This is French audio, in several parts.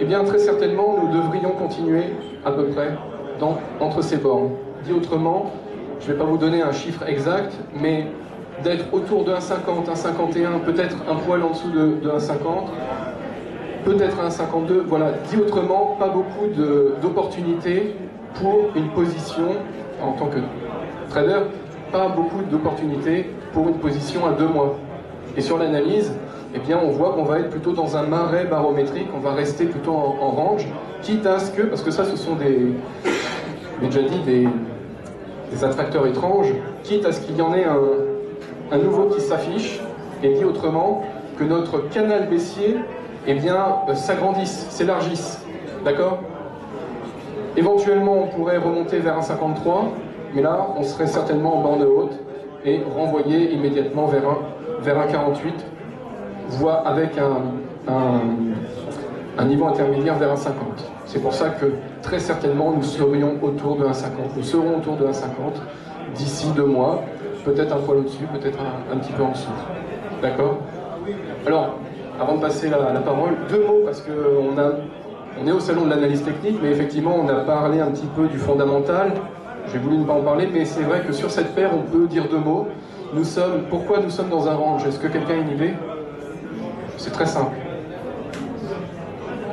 Eh bien, très certainement, nous devrions continuer à peu près entre ces bornes. Dit autrement, je ne vais pas vous donner un chiffre exact, mais d'être autour de 1,50, 1,51, peut-être un poil en dessous de 1,50, peut-être 1,52, voilà. Dit autrement, pas beaucoup d'opportunités pour une position en tant que trader, pas beaucoup d'opportunités pour une position à 2 mois. Et sur l'analyse, eh bien, on voit qu'on va être plutôt dans un marais barométrique, on va rester plutôt en range, quitte à ce que, parce que ça ce sont j'ai déjà dit, des attracteurs étranges, quitte à ce qu'il y en ait un nouveau qui s'affiche, et dit autrement, que notre canal baissier, eh bien, s'agrandisse, s'élargisse, d'accord? Éventuellement, on pourrait remonter vers 1,53, mais là, on serait certainement en borne haute, et renvoyer immédiatement vers 1,48, voire avec un niveau intermédiaire vers 1,50. C'est pour ça que très certainement nous serions autour de 1,50. Nous serons autour de 1,50 d'ici 2 mois, peut-être un poil au-dessus, peut-être un petit peu en dessous. D'accord? Alors, avant de passer la parole, 2 mots, parce qu'on est au salon de l'analyse technique, mais effectivement on a parlé un petit peu du fondamental. J'ai voulu ne pas en parler, mais c'est vrai que sur cette paire, on peut dire 2 mots. Pourquoi nous sommes dans un range? Est-ce que quelqu'un a une idée? C'est très simple.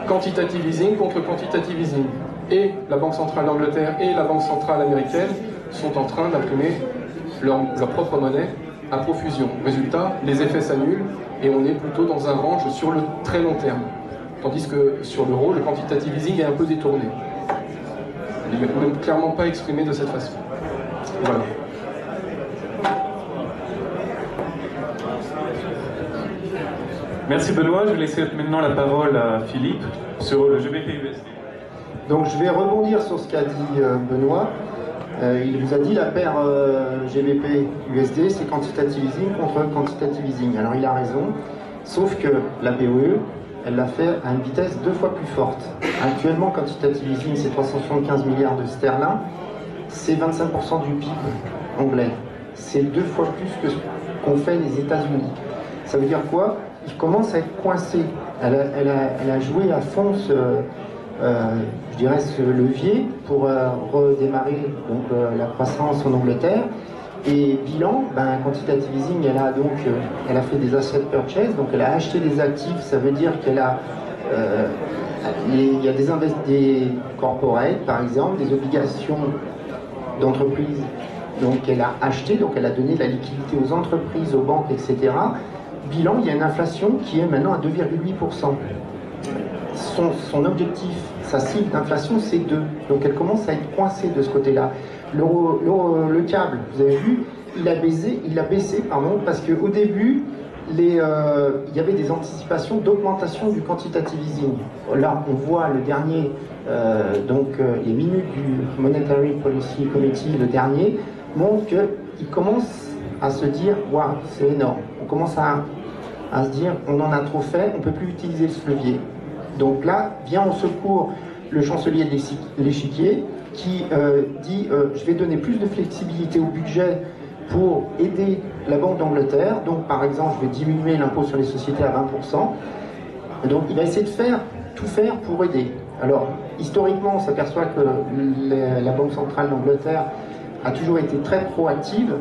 Quantitative easing contre quantitative easing. Et la Banque centrale d'Angleterre et la Banque centrale américaine sont en train d'imprimer leur propre monnaie à profusion. Résultat, les effets s'annulent et on est plutôt dans un range sur le très long terme. Tandis que sur l'euro, le quantitative easing est un peu détourné. Il n'est même clairement pas exprimé de cette façon. Voilà. Merci Benoît, je vais laisser maintenant la parole à Philippe sur le GBP-USD. Donc je vais rebondir sur ce qu'a dit Benoît. Il vous a dit la paire GBP-USD, c'est quantitative easing contre quantitative easing. Alors il a raison, sauf que la BOE, elle l'a fait à une vitesse 2 fois plus forte. Actuellement, quantitative easing, c'est 375 milliards de sterling, c'est 25% du PIB anglais. C'est 2 fois plus que ce qu'ont fait les États-Unis. Ça veut dire quoi? Il commence à être coincé. Elle a joué à fond je dirais ce levier pour redémarrer donc, la croissance en Angleterre. Et bilan, quantitative easing, elle a fait des asset purchase, donc elle a acheté des actifs. Ça veut dire qu'elle a il y a des corporates, par exemple, des obligations d'entreprise. Donc elle a acheté, donc elle a donné de la liquidité aux entreprises, aux banques, etc. Bilan, il y a une inflation qui est maintenant à 2,8%. Son objectif, sa cible d'inflation, c'est 2. Donc elle commence à être coincée de ce côté-là. Le câble, vous avez vu, il a baissé, parce qu'au début, il y avait des anticipations d'augmentation du quantitative easing. Là, on voit le dernier, les minutes du Monetary Policy Committee, le dernier, montrent qu'il commence à se dire « Waouh, c'est énorme ». On commence à se dire « On en a trop fait, on ne peut plus utiliser ce levier ». Donc là, vient au secours le chancelier de l'échiquier qui dit je vais donner plus de flexibilité au budget pour aider la Banque d'Angleterre. Donc par exemple, je vais diminuer l'impôt sur les sociétés à 20%. Donc il va essayer de tout faire pour aider. Alors historiquement, on s'aperçoit que la Banque centrale d'Angleterre a toujours été très proactive,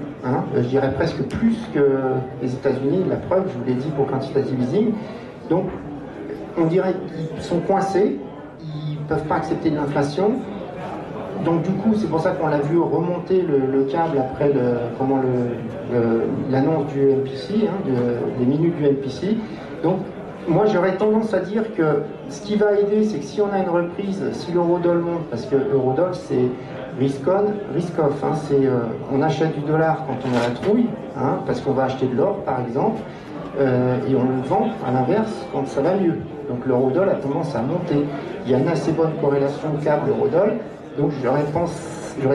je dirais presque plus que les États-Unis. La preuve, je vous l'ai dit pour quantitative easing. Donc on dirait qu'ils sont coincés, ils ne peuvent pas accepter de l'inflation. Donc du coup, c'est pour ça qu'on l'a vu remonter le câble après l'annonce du MPC, des minutes du MPC. Donc moi j'aurais tendance à dire que ce qui va aider, c'est que si on a une reprise, si l'eurodoll monte, parce que l'eurodoll c'est risk on, risk off, on achète du dollar quand on a la trouille, parce qu'on va acheter de l'or par exemple, et on le vend à l'inverse quand ça va mieux. Donc l'eurodoll a tendance à monter. Il y a une assez bonne corrélation câble-eurodoll, donc j'aurais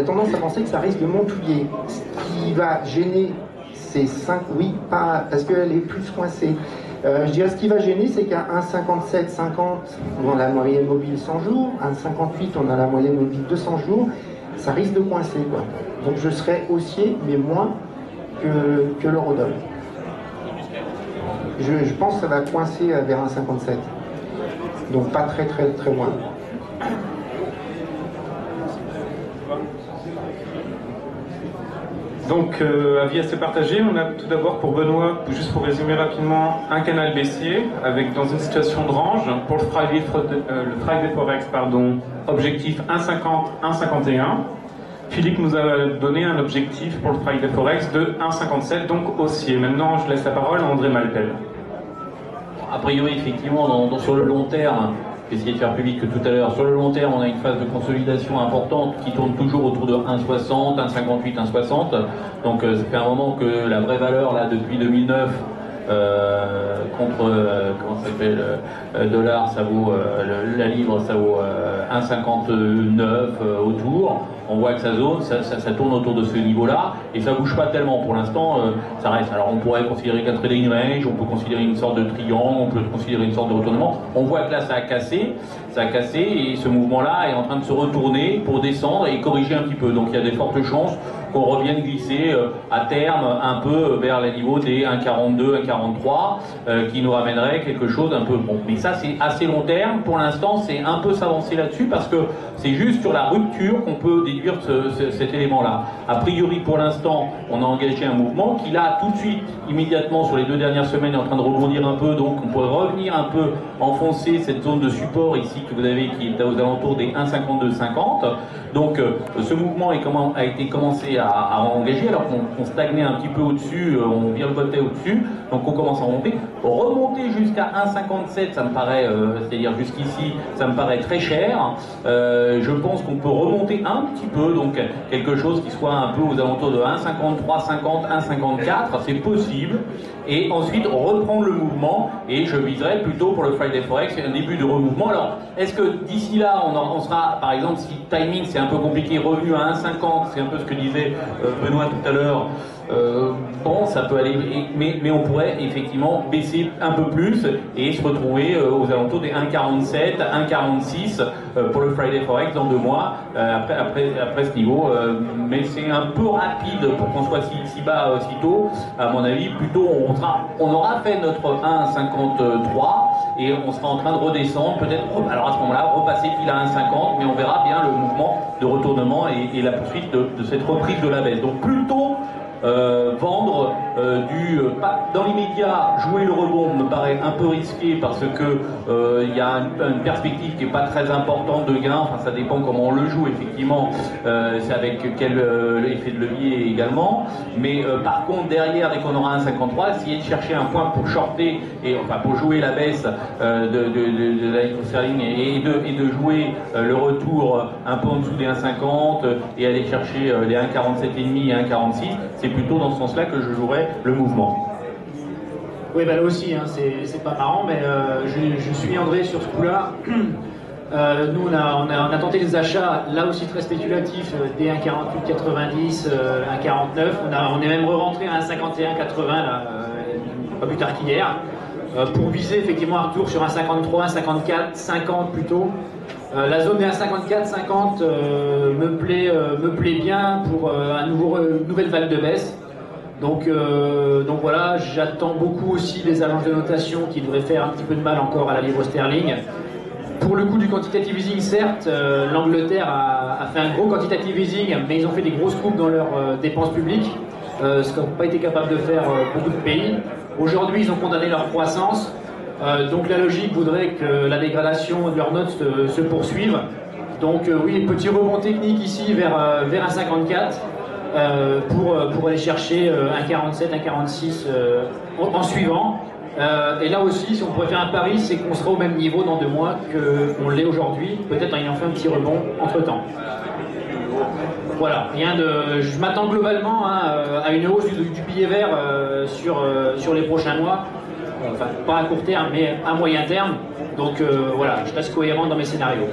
tendance à penser que ça risque de montouiller. Ce qui va gêner ces 5, oui, pas parce qu'elle est plus coincée. Je dirais ce qui va gêner, c'est qu'à 1,57-50, on a la moyenne mobile 100 jours, à 1,58, on a la moyenne mobile 200 jours, ça risque de coincer, quoi. Donc je serais haussier, mais moins que l'eurodoll. Je pense que ça va coincer vers 1,57. Donc pas très très très loin. Donc, avis assez partagé. On a tout d'abord pour Benoît, juste pour résumer rapidement, un canal baissier, avec dans une situation de range, pour le Friday Forex, objectif 1,50, 1,51. Philippe nous a donné un objectif pour le Friday Forex de 1,57, donc haussier. Maintenant, je laisse la parole à André Malpel. A priori, effectivement, sur le long terme, je vais essayer de faire plus vite que tout à l'heure. Sur le long terme, on a une phase de consolidation importante qui tourne toujours autour de 1,60, 1,58, 1,60. Donc ça fait un moment que la vraie valeur, là, depuis 2009, contre comment ça s'appelle, dollar, ça vaut la livre, ça vaut 1,59 autour. On voit que ça zone, ça tourne autour de ce niveau-là et ça bouge pas tellement pour l'instant. Ça reste. Alors on pourrait considérer qu'un trading range, on peut considérer une sorte de triangle, on peut considérer une sorte de retournement. On voit que là ça a cassé et ce mouvement-là est en train de se retourner pour descendre et corriger un petit peu. Donc il y a des fortes chances qu'on revienne glisser à terme un peu vers les niveaux des 1,42, 1,43 qui nous ramènerait quelque chose un peu bon. Mais ça c'est assez long terme. Pour l'instant c'est un peu s'avancer là-dessus parce que c'est juste sur la rupture qu'on peut déduire cet élément-là. A priori pour l'instant on a engagé un mouvement qui là tout de suite, immédiatement sur les 2 dernières semaines est en train de rebondir un peu. Donc on pourrait revenir un peu enfoncer cette zone de support ici que vous avez qui est aux alentours des 1,52,50. Donc ce mouvement a été commencé à engager alors qu'on stagnait un petit peu au-dessus, on virevoltait au-dessus, donc on commence à remonter. Remonter jusqu'à 1,57, ça me paraît, c'est-à-dire jusqu'ici, ça me paraît très cher. Je pense qu'on peut remonter un petit peu, donc quelque chose qui soit un peu aux alentours de 1,53,50, 1,54, c'est possible. Et ensuite reprendre le mouvement, et je viserais plutôt pour le Friday Forex un début de remouvement. Alors, est-ce que d'ici là, on sera, par exemple, si timing c'est un peu compliqué, revenu à 1,50, c'est un peu ce que disait Benoît tout à l'heure, bon, ça peut aller, mais on pourrait effectivement baisser un peu plus et se retrouver aux alentours des 1,47, 1,46 pour le Friday Forex dans 2 mois après ce niveau. Mais c'est un peu rapide pour qu'on soit si bas si tôt. À mon avis, plutôt on aura fait notre 1,53 et on sera en train de redescendre, peut-être, alors à ce moment-là, repasser pile à 1,50, mais on verra bien le mouvement de retournement et la poursuite de cette reprise de la baisse. Donc plutôt vendre dans l'immédiat, jouer le rebond me paraît un peu risqué parce que il y a une perspective qui n'est pas très importante de gain. Enfin, ça dépend comment on le joue effectivement. C'est avec quel effet de levier également. Mais par contre derrière, dès qu'on aura un 53, essayer de chercher un point pour shorter et enfin pour jouer la baisse de la livre sterling et de jouer le retour un peu en dessous des 1,50 et aller chercher les 1,47,5 et 1,46. C'est plutôt dans ce sens-là que je jouerais le mouvement. Oui, bah là aussi, hein, c'est pas marrant, mais je suis André sur ce coup-là. Nous, on a tenté des achats, là aussi très spéculatifs, des 1,48,90, 1,49. On est même re-rentré à 1,51,80, là, pas plus tard qu'hier, pour viser effectivement un retour sur 1,53, 1,54, 50 plutôt. La zone des 1,54-50 me plaît bien pour une nouvelle vague de baisse. Donc voilà, j'attends beaucoup aussi des allonges de notation qui devraient faire un petit peu de mal encore à la livre sterling. Pour le coup du quantitative easing, certes, l'Angleterre a fait un gros quantitative easing, mais ils ont fait des grosses coupes dans leurs dépenses publiques, ce qu'ont pas été capables de faire beaucoup de pays. Aujourd'hui, ils ont condamné leur croissance. Donc la logique voudrait que la dégradation de leurs notes se poursuive. Donc oui, petit rebond technique ici vers 1,54 pour aller chercher 1,47, 1,46 en suivant. Et là aussi, si on pourrait faire un pari, c'est qu'on sera au même niveau dans 2 mois qu'on l'est aujourd'hui, peut-être en ayant fait un petit rebond entre-temps. Voilà, je m'attends globalement à une hausse du billet vert sur les prochains mois. Enfin, pas à court terme, mais à moyen terme. Donc voilà, je reste cohérent dans mes scénarios.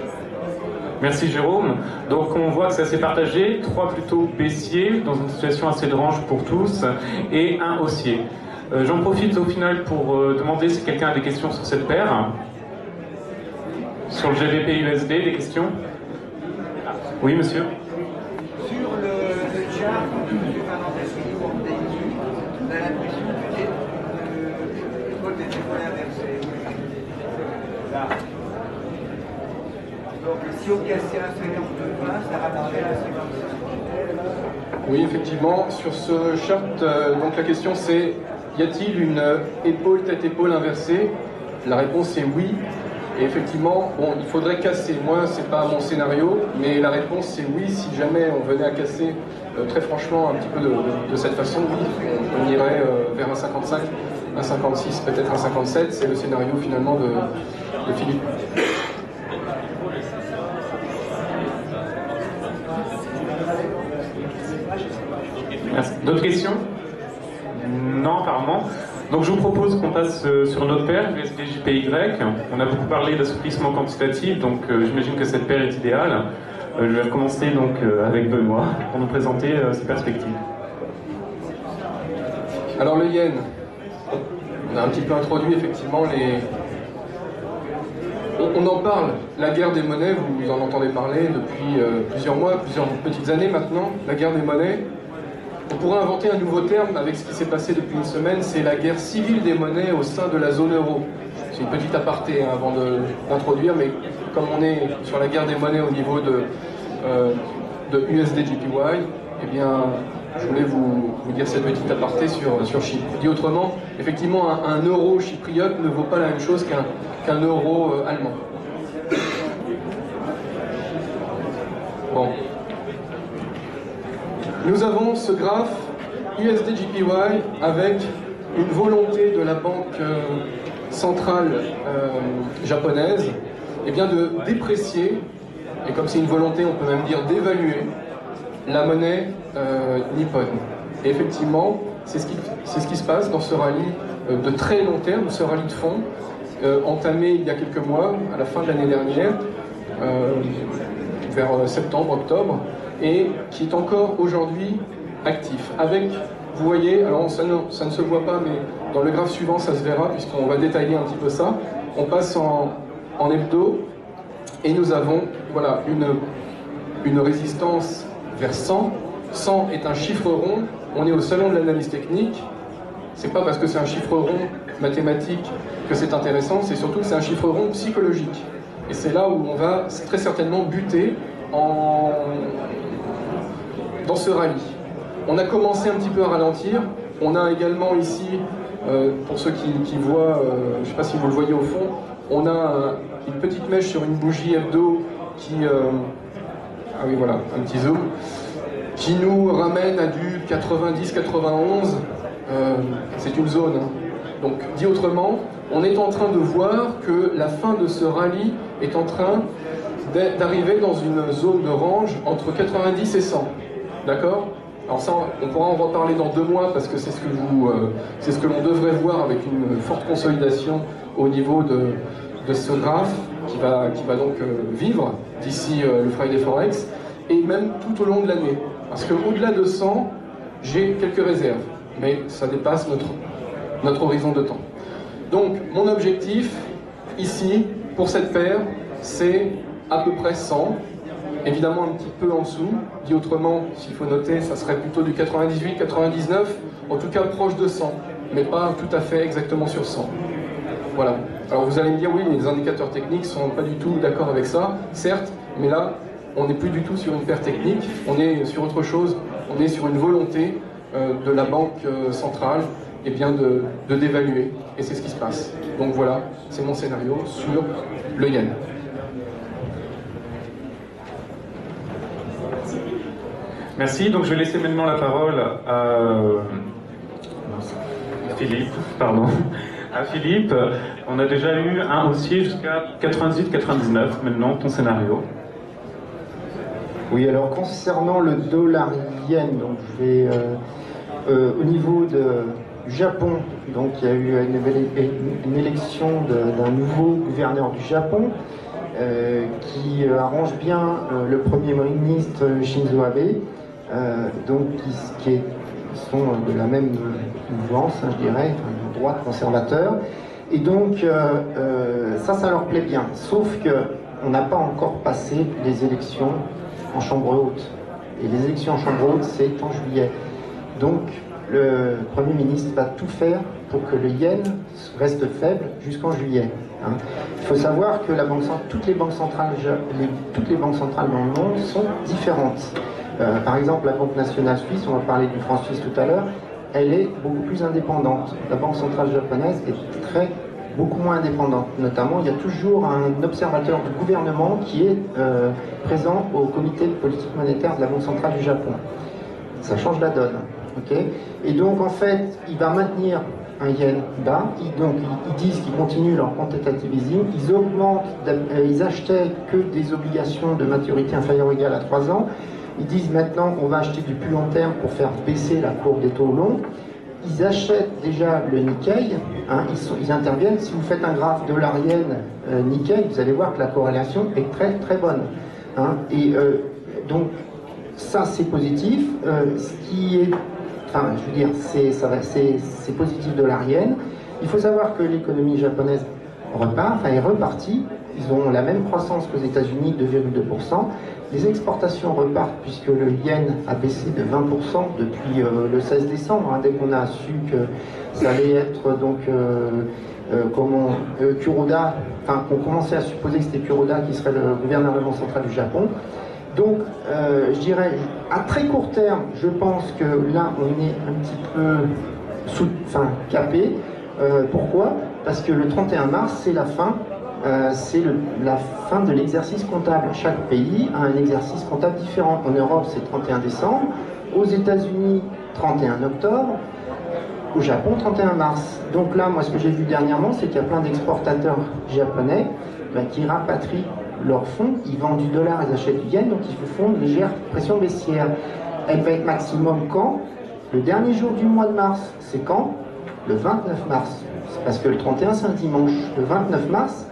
Merci Jérôme. Donc on voit que c'est assez partagé, 3 plutôt baissiers, dans une situation assez de range pour tous, et 1 haussier. J'en profite au final pour demander si quelqu'un a des questions sur cette paire. Sur le GBP USD, des questions? Oui, monsieur? Sur le chart, on a l'impression que le vol des témoins inversés. Là. Donc si on cassait un 50-20, ça ramènerait à 50. Oui, effectivement, sur ce chart, donc la question c'est, y a-t-il une épaule, tête-épaule inversée? La réponse est oui. Et effectivement, bon, il faudrait casser. Moi, c'est pas mon scénario, mais la réponse c'est oui. Si jamais on venait à casser, très franchement, un petit peu de cette façon, oui, on irait vers un 55, un 56, peut-être un 57. C'est le scénario finalement de Philippe. D'autres questions? Non, apparemment. Donc je vous propose qu'on passe sur notre paire, USD-JPY. On a beaucoup parlé d'assouplissement quantitatif, donc j'imagine que cette paire est idéale. Je vais commencer donc avec Benoît pour nous présenter ses perspectives. Alors le yen, on a un petit peu introduit effectivement les... On en parle, la guerre des monnaies, vous en entendez parler depuis plusieurs mois, plusieurs petites années maintenant, la guerre des monnaies. On pourrait inventer un nouveau terme avec ce qui s'est passé depuis une semaine, c'est la guerre civile des monnaies au sein de la zone euro. C'est une petite aparté avant d'introduire, mais comme on est sur la guerre des monnaies au niveau de USD-JPY, eh bien, je voulais vous dire cette petite aparté sur Chypre. Dit autrement, effectivement, un euro chypriote ne vaut pas la même chose qu'un euro allemand. Bon. Nous avons ce graphe USD-JPY avec une volonté de la banque centrale japonaise eh bien de déprécier, et comme c'est une volonté, on peut même dire d'évaluer, la monnaie nippone. Et effectivement, c'est ce qui se passe dans ce rallye de très long terme, ce rallye de fond, entamé il y a quelques mois, à la fin de l'année dernière, vers septembre, octobre, et qui est encore aujourd'hui actif. Avec, vous voyez, alors ça ne se voit pas, mais dans le graphe suivant, ça se verra, puisqu'on va détailler un petit peu ça. On passe en hebdo, et nous avons voilà, une résistance vers 100. 100 est un chiffre rond, on est au salon de l'analyse technique. C'est pas parce que c'est un chiffre rond mathématique que c'est intéressant, c'est surtout que c'est un chiffre rond psychologique. Et c'est là où on va très certainement buter dans ce rallye. On a commencé un petit peu à ralentir. On a également ici, pour ceux qui voient, je ne sais pas si vous le voyez au fond, on a une petite mèche sur une bougie hebdo qui... ah oui, voilà, un petit zoom. Qui nous ramène à du 90-91. C'est une zone. Hein. Donc, dit autrement, on est en train de voir que la fin de ce rallye est en train d'arriver dans une zone de range entre 90 et 100. D'accord? Alors ça, on pourra en reparler dans 2 mois parce que c'est ce que l'on devrait voir avec une forte consolidation au niveau de ce graphe qui va donc vivre d'ici le Friday Forex et même tout au long de l'année. Parce qu'au-delà de 100, j'ai quelques réserves, mais ça dépasse notre horizon de temps. Donc, mon objectif, ici, pour cette paire, c'est à peu près 100, évidemment un petit peu en dessous, dit autrement, s'il faut noter, ça serait plutôt du 98, 99, en tout cas proche de 100, mais pas tout à fait exactement sur 100. Voilà. Alors vous allez me dire, oui, les indicateurs techniques sont pas du tout d'accord avec ça, certes, mais là, on n'est plus du tout sur une paire technique, on est sur autre chose, on est sur une volonté de la banque centrale eh bien de dévaluer, et c'est ce qui se passe. Donc voilà, c'est mon scénario sur le yen. Merci, donc je vais laisser maintenant la parole à Philippe, pardon. À Philippe, on a déjà eu un haussier jusqu'à 98-99, maintenant ton scénario. Oui, alors concernant le dollar-yen, donc je vais au niveau du Japon, donc il y a eu une élection d'un nouveau gouverneur du Japon qui arrange bien le Premier ministre Shinzo Abe, donc qui sont de la même mouvance, hein, je dirais, de droite conservateur, et donc ça leur plaît bien, sauf qu'on n'a pas encore passé les élections en chambre haute. Et les élections en chambre haute, c'est en juillet. Donc, le Premier ministre va tout faire pour que le yen reste faible jusqu'en juillet. hein. Il faut savoir que toutes les banques centrales dans le monde sont différentes. Par exemple, la Banque nationale suisse, on va parler du franc suisse tout à l'heure, elle est beaucoup plus indépendante. La Banque centrale japonaise est beaucoup moins indépendante. Notamment, il y a toujours un observateur du gouvernement qui est présent au comité de politique monétaire de la Banque centrale du Japon. Ça change la donne. Okay, et donc, en fait, il va maintenir un yen bas. Ils disent qu'ils continuent leur quantitative easing. Ils augmentent, ils achetaient que des obligations de maturité inférieure ou égale à 3 ans. Ils disent maintenant on va acheter du plus long terme pour faire baisser la courbe des taux longs. Ils achètent déjà le Nikkei, hein, ils interviennent. Si vous faites un graphe dollar-yen Nikkei, vous allez voir que la corrélation est très très bonne. Hein, et donc ça c'est positif. Ce qui est, enfin je veux dire, c'est positif dollar-yen. Il faut savoir que l'économie japonaise est repartie. Ils ont la même croissance qu'aux États-Unis, 2,2%. Les exportations repartent puisque le yen a baissé de 20% depuis le 16 décembre, hein, dès qu'on a su que ça allait être donc Kuroda, enfin qu'on commençait à supposer que c'était Kuroda qui serait le gouverneur de la Banque centrale du Japon. Donc je dirais à très court terme, je pense que là on est un petit peu capé. Pourquoi? Parce que le 31 mars c'est la fin. C'est la fin de l'exercice comptable. Chaque pays a un exercice comptable différent. En Europe, c'est 31 décembre. Aux États-Unis, 31 octobre. Au Japon, 31 mars. Donc là, moi, ce que j'ai vu dernièrement, c'est qu'il y a plein d'exportateurs japonais qui rapatrient leurs fonds. Ils vendent du dollar, ils achètent du yen, donc ils font une légère pression baissière. Elle va être maximum quand? Le dernier jour du mois de mars. C'est quand? Le 29 mars. C'est parce que le 31, c'est un dimanche. Le 29 mars,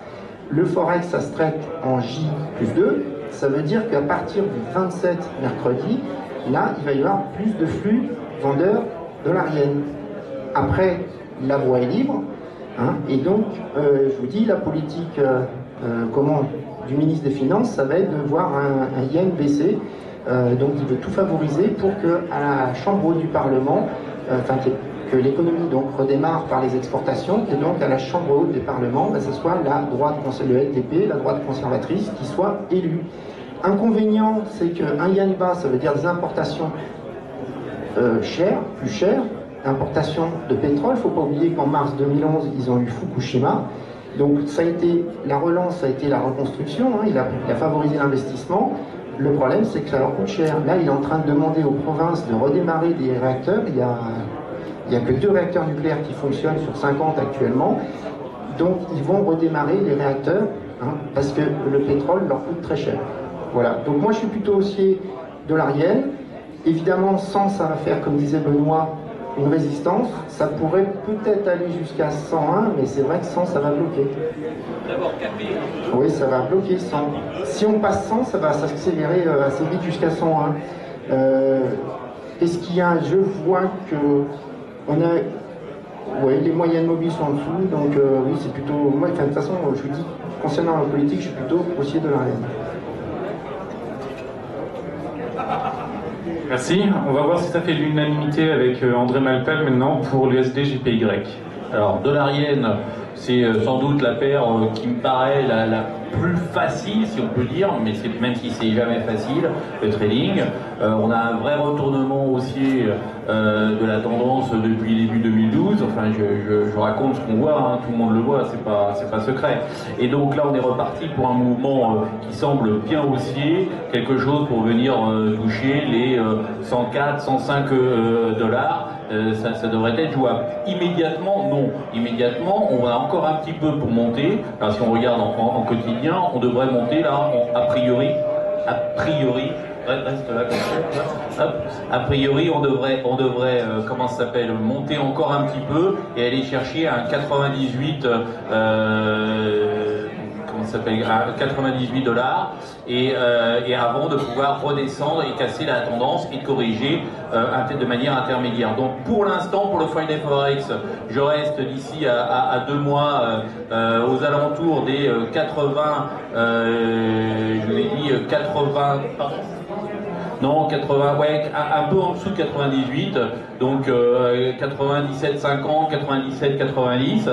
le Forex, ça se traite en J+2, ça veut dire qu'à partir du 27 mercredi, là, il va y avoir plus de flux vendeurs dollar-yen. Après, la voie est libre, hein, et donc, je vous dis, la politique du ministre des Finances, ça va être de voir un yen baisser, donc il veut tout favoriser pour qu'à la Chambre haute du Parlement, que l'économie donc redémarre par les exportations et donc à la Chambre haute des parlements, ce soit la droite, le LDP, la droite conservatrice qui soit élue. Inconvénient, c'est qu'un yen bas, ça veut dire des importations plus chères, importations de pétrole. Il ne faut pas oublier qu'en mars 2011, ils ont eu Fukushima. Donc ça a été la relance, ça a été la reconstruction, hein, il a favorisé l'investissement. Le problème, c'est que ça leur coûte cher. Là, il est en train de demander aux provinces de redémarrer des réacteurs. Il n'y a que 2 réacteurs nucléaires qui fonctionnent sur 50 actuellement. Donc ils vont redémarrer les réacteurs, hein, parce que le pétrole leur coûte très cher. Voilà. Donc moi je suis plutôt haussier dollar-yen. Évidemment, 100, ça va faire, comme disait Benoît, une résistance. Ça pourrait peut-être aller jusqu'à 101, mais c'est vrai que 100, ça va bloquer. D'abord capé. Oui, ça va bloquer 100. Si on passe 100, ça va s'accélérer assez vite jusqu'à 101. Est-ce qu'il y a... Je vois que... On a, les moyennes mobiles sont en dessous, donc oui, c'est plutôt... Moi, de toute façon, je vous dis, concernant la politique, je suis plutôt haussier de la reine. Merci. On va voir si ça fait l'unanimité avec André Malpel maintenant pour l'USD JPY. Alors, dollar-yen, c'est sans doute la paire qui me paraît la plus facile, si on peut dire, mais même si c'est jamais facile, le trading. On a un vrai retournement haussier de la tendance depuis début 2012. Enfin, je raconte ce qu'on voit, hein, tout le monde le voit, c'est pas secret. Et donc là, on est reparti pour un mouvement qui semble bien haussier, quelque chose pour venir toucher les 104, 105 dollars. Ça devrait être jouable. Immédiatement, non. Immédiatement, on a encore un petit peu pour monter. Alors, si on regarde en quotidien, on devrait monter là, a priori, reste là comme ça. Hop. A priori, on devrait comment ça s'appelle, monter encore un petit peu et aller chercher un 98. Ça s'appelle à 98 dollars et avant de pouvoir redescendre et casser la tendance et corriger de manière intermédiaire. Donc pour l'instant, pour le Friday Forex, je reste d'ici à 2 mois aux alentours des 80, je l'ai dit 80, pardon. Non, 80, ouais, un peu en dessous de 98, donc 97,50, 97,90.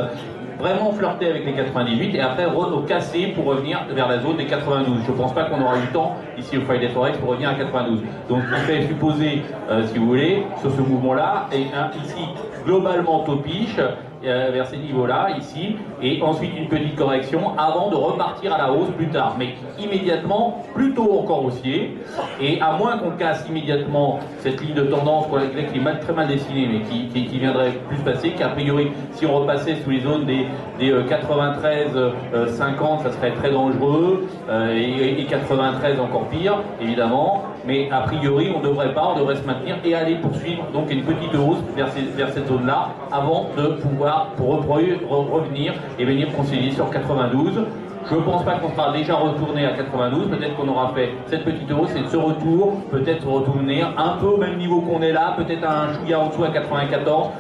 vraiment flirter avec les 98 et après casser pour revenir vers la zone des 92. Je ne pense pas qu'on aura eu le temps ici au Friday Forex pour revenir à 92. Donc il fait supposer, si vous voulez, sur ce mouvement-là, et ici globalement topiche, vers ces niveaux-là, ici, et ensuite une petite correction avant de repartir à la hausse plus tard, mais immédiatement plutôt encore haussier, et à moins qu'on casse immédiatement cette ligne de tendance qui est très mal dessinée, mais qui viendrait plus passer, qu'a priori, si on repassait sous les zones des 93-50, ça serait très dangereux, et 93 encore pire, évidemment, mais a priori, on devrait se maintenir et aller poursuivre donc une petite hausse vers cette zone-là avant de pouvoir revenir et venir consolider sur 92. Je ne pense pas qu'on sera déjà retourné à 92, peut-être qu'on aura fait cette petite hausse et de ce retour, peut-être retourner un peu au même niveau qu'on est là, peut-être à un chouïa en dessous à 94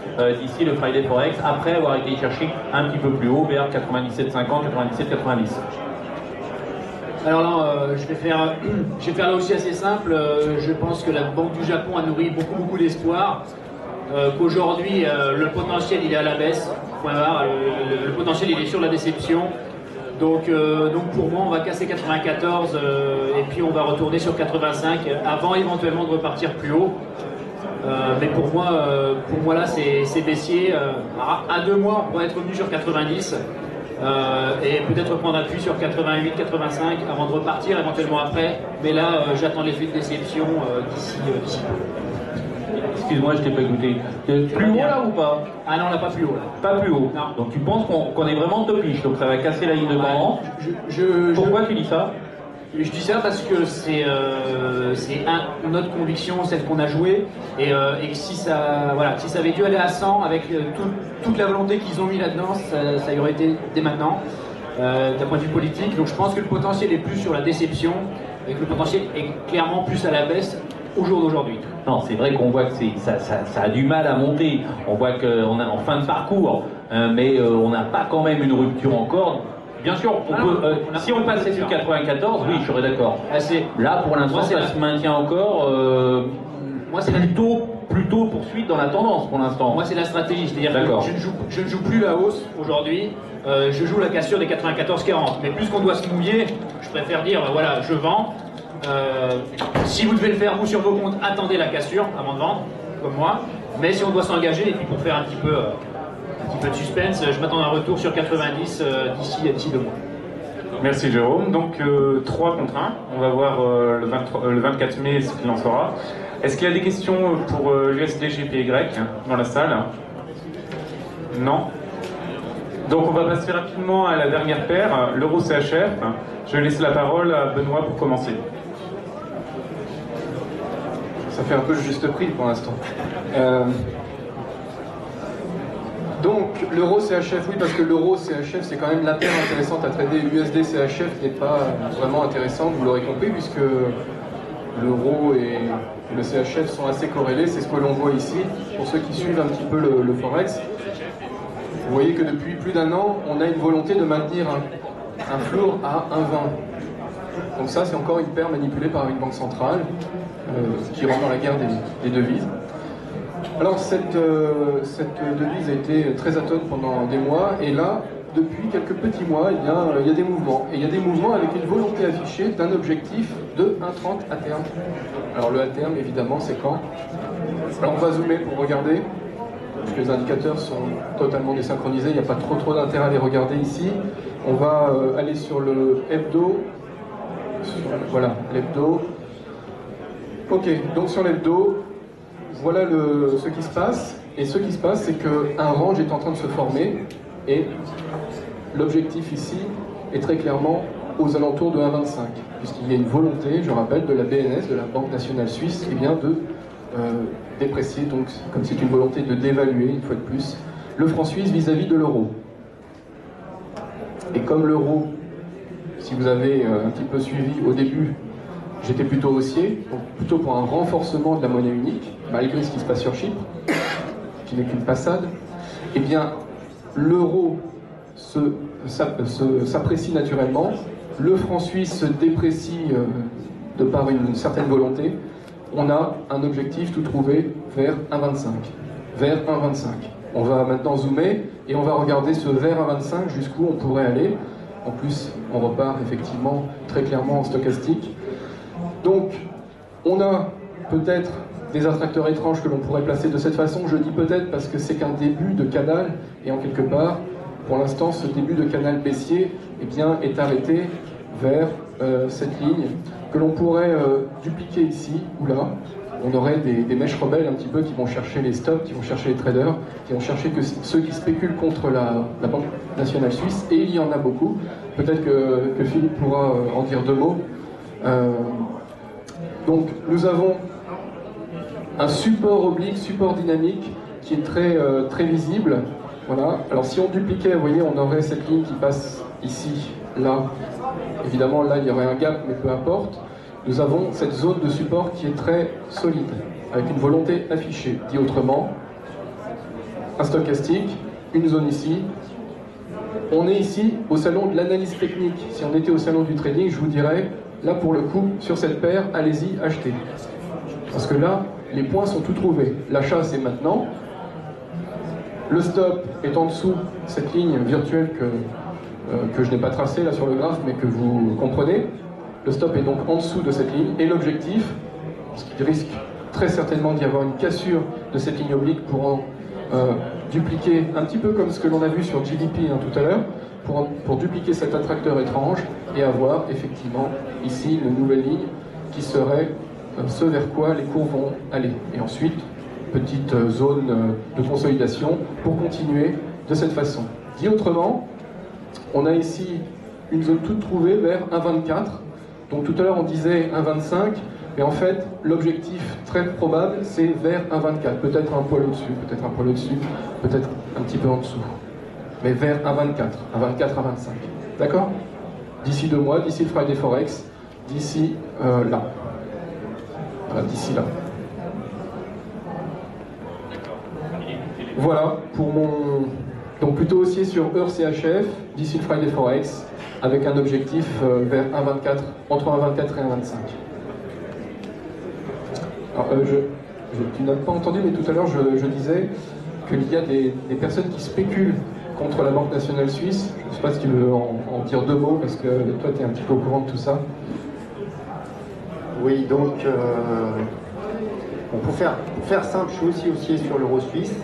d'ici le Friday Forex, après avoir été chercher un petit peu plus haut vers 97,50, 97,90. Alors là, je vais faire là aussi assez simple. Je pense que la Banque du Japon a nourri beaucoup d'espoir. Qu'aujourd'hui, le potentiel il est à la baisse. Point barre, le potentiel il est sur la déception. Donc pour moi, on va casser 94 et puis on va retourner sur 85 avant éventuellement de repartir plus haut. Mais pour moi là, c'est baissier. À 2 mois, on pourrait être revenu sur 90. Et peut-être prendre appui sur 88, 85 avant de repartir éventuellement après, mais là j'attends l'effet de déception d'ici peu. Excuse-moi, je t'ai pas écouté. Plus haut là ou pas? Ah non, on n'a pas plus haut là. Pas plus haut. Non. Donc tu penses qu'on est vraiment topiche, donc ça va casser la ligne de tendance. Pourquoi tu dis ça? Je dis ça parce que c'est notre conviction, celle qu'on a jouée, et que si ça avait dû aller à 100 avec toute la volonté qu'ils ont mis là-dedans, ça y aurait été dès maintenant, d'un point de vue politique. Donc je pense que le potentiel est plus sur la déception, et que le potentiel est clairement plus à la baisse au jour d'aujourd'hui. Non, c'est vrai qu'on voit que ça a du mal à monter. On voit qu'on est en fin de parcours, mais on n'a pas quand même une rupture encore. Bien sûr, si on passait sur 94, oui, je serais d'accord. Là, pour l'instant, ça se maintient encore. Moi, c'est plutôt poursuite dans la tendance pour l'instant. Moi, c'est la stratégie, c'est-à-dire que je ne joue plus la hausse aujourd'hui. Je joue la cassure des 94-40. Mais puisqu'on doit se mouiller, je préfère dire, voilà, je vends. Si vous devez le faire, vous, sur vos comptes, attendez la cassure avant de vendre, comme moi. Mais si on doit s'engager, et puis pour faire un petit peu de suspense, je m'attends à un retour sur 90 d'ici 2 mois. Merci Jérôme. Donc 3 contre 1. On va voir le 24 mai ce qu'il en sera. Est-ce qu'il y a des questions pour l'USD GPY dans la salle? Non. Donc on va passer rapidement à la dernière paire, l'euro CHF. Je vais laisser la parole à Benoît pour commencer. Ça fait un peu le juste prix pour l'instant. Donc l'euro CHF, oui, parce que l'euro CHF c'est quand même la paire intéressante à trader. USD CHF n'est pas vraiment intéressant, vous l'aurez compris, puisque l'euro et le CHF sont assez corrélés. C'est ce que l'on voit ici. Pour ceux qui suivent un petit peu le Forex, vous voyez que depuis plus d'1 an, on a une volonté de maintenir un floor à 1,20. Donc ça, c'est encore une paire manipulée par une banque centrale qui rentre dans la guerre des devises. Alors cette devise a été très atone pendant des mois, et là, depuis quelques petits mois, il y a des mouvements. Et il y a des mouvements avec une volonté affichée d'un objectif de 1,30 à terme. Alors le à terme, évidemment, c'est quand? Alors on va zoomer pour regarder, parce que les indicateurs sont totalement désynchronisés, il n'y a pas trop d'intérêt à les regarder ici. On va aller sur le hebdo. Voilà, l'hebdo. Ok, donc sur l'hebdo, voilà ce qui se passe. Et ce qui se passe, c'est qu'un range est en train de se former. Et l'objectif ici est très clairement aux alentours de 1,25. Puisqu'il y a une volonté, je rappelle, de la BNS, de la Banque Nationale Suisse, de déprécier, donc comme c'est une volonté de dévaluer, une fois de plus, le franc suisse vis-à-vis de l'euro. Et comme l'euro, si vous avez un petit peu suivi au début, j'étais plutôt haussier, donc plutôt pour un renforcement de la monnaie unique, malgré ce qui se passe sur Chypre, qui n'est qu'une passade, eh bien, l'euro s'apprécie naturellement, le franc suisse se déprécie de par une certaine volonté. On a un objectif tout trouvé vers 1,25. Vers 1,25. On va maintenant zoomer et on va regarder ce vert à 25 jusqu'où on pourrait aller. En plus, on repart effectivement très clairement en stochastique. Donc, on a peut-être des attracteurs étranges que l'on pourrait placer de cette façon. Je dis peut-être parce que c'est qu'un début de canal, et en quelque part, pour l'instant, ce début de canal baissier eh bien, est arrêté vers cette ligne que l'on pourrait dupliquer ici ou là. On aurait des mèches rebelles un petit peu qui vont chercher les stops, qui vont chercher les traders, qui vont chercher que ceux qui spéculent contre la Banque nationale suisse, et il y en a beaucoup. Peut-être que Philippe pourra en dire deux mots. Donc nous avons un support oblique, support dynamique, qui est très visible. Voilà. Alors si on dupliquait, vous voyez, on aurait cette ligne qui passe ici, là. Évidemment, là, il y aurait un gap, mais peu importe. Nous avons cette zone de support qui est très solide, avec une volonté affichée. Dit autrement, un stochastique, une zone ici. On est ici au salon de l'analyse technique. Si on était au salon du trading, je vous dirais, là pour le coup, sur cette paire, allez-y, achetez. Parce que là, les points sont tout trouvés. L'achat, c'est maintenant. Le stop est en dessous, cette ligne virtuelle que je n'ai pas tracée là sur le graphe, mais que vous comprenez. Le stop est donc en dessous de cette ligne, et l'objectif, parce qu'il risque très certainement d'y avoir une cassure de cette ligne oblique pour dupliquer, un petit peu comme ce que l'on a vu sur GDP tout à l'heure, pour dupliquer cet attracteur étrange et avoir effectivement ici une nouvelle ligne qui serait ce vers quoi les cours vont aller. Et ensuite, petite zone de consolidation pour continuer de cette façon. Dit autrement, on a ici une zone toute trouvée vers 1,24. Donc tout à l'heure on disait 1,25, mais en fait l'objectif très probable c'est vers 1,24, peut-être un poil au-dessus, peut-être un poil au-dessus, peut-être un petit peu en dessous, mais vers 1,24, 1,25. D'accord? D'ici 2 mois, d'ici le Friday Forex, d'ici là. Voilà, d'ici là. Voilà pour mon... Donc plutôt haussier sur Heure CHF, d'ici le Friday Forex, avec un objectif vers 1,24, entre 1,24 et 1,25. Alors, tu n'as pas entendu, mais tout à l'heure je disais qu'il y a des personnes qui spéculent contre la Banque nationale suisse. Je ne sais pas si tu veux en dire 2 mots, parce que toi tu es un petit peu au courant de tout ça. Oui, donc pour faire simple, je suis aussi haussier sur l'euro suisse.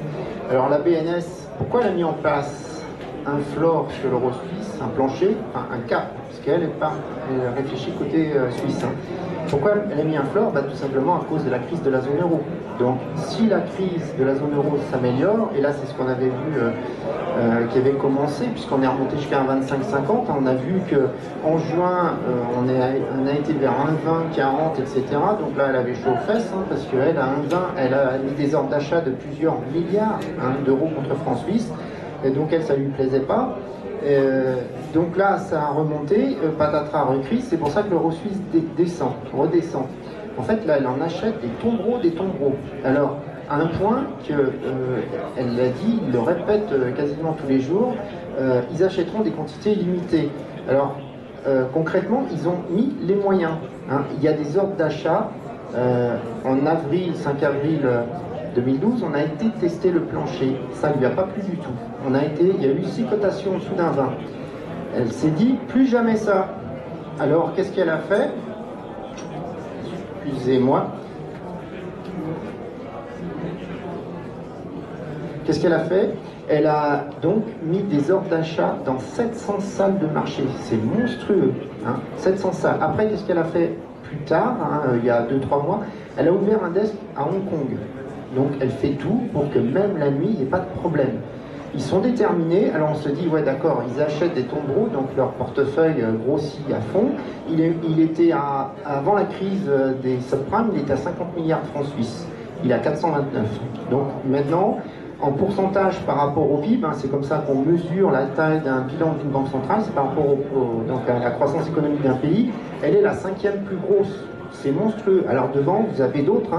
Alors la BNS, pourquoi elle a mis en place un floor sur l'euro suisse, un plancher, un cap, parce qu'elle réfléchit côté suisse. Pourquoi elle a mis un floor? Tout simplement à cause de la crise de la zone euro. Donc si la crise de la zone euro s'améliore, et là c'est ce qu'on avait vu qui avait commencé, puisqu'on est remonté jusqu'à 1,2550, on a vu qu'en juin on a été vers 1,20, 40, etc. Donc là elle avait chaud aux fesses, parce qu'elle à 1,20, elle a mis des ordres d'achat de plusieurs milliards d'euros contre francs suisses, et donc elle ça lui plaisait pas. Donc là, ça a remonté, patatras recrise, c'est pour ça que l'euro suisse redescend. En fait, là, elle en achète des tombereaux. Alors, à un point elle l'a dit, il le répète quasiment tous les jours, ils achèteront des quantités limitées. Alors, concrètement, ils ont mis les moyens. Il y a des ordres d'achat. En avril, 5 avril 2012, on a été tester le plancher. Ça ne lui a pas plu du tout. Il y a eu 6 cotations en dessous d'un 20. Elle s'est dit, plus jamais ça. Alors, qu'est-ce qu'elle a fait? Excusez-moi. Qu'est-ce qu'elle a fait? Elle a donc mis des ordres d'achat dans 700 salles de marché. C'est monstrueux. 700 salles. Après, qu'est-ce qu'elle a fait plus tard, il y a 2-3 mois? Elle a ouvert un desk à Hong Kong. Donc elle fait tout pour que même la nuit, il n'y ait pas de problème. Ils sont déterminés, alors on se dit, ouais d'accord, ils achètent des tombereaux, donc leur portefeuille grossit à fond. Il était avant la crise des subprimes, il était à 50 milliards de francs suisses. Il est à 429. Donc maintenant, en pourcentage par rapport au PIB, c'est comme ça qu'on mesure la taille d'un bilan d'une banque centrale, c'est par rapport donc à la croissance économique d'un pays. Elle est la 5e plus grosse. C'est monstrueux. Alors devant, vous avez d'autres,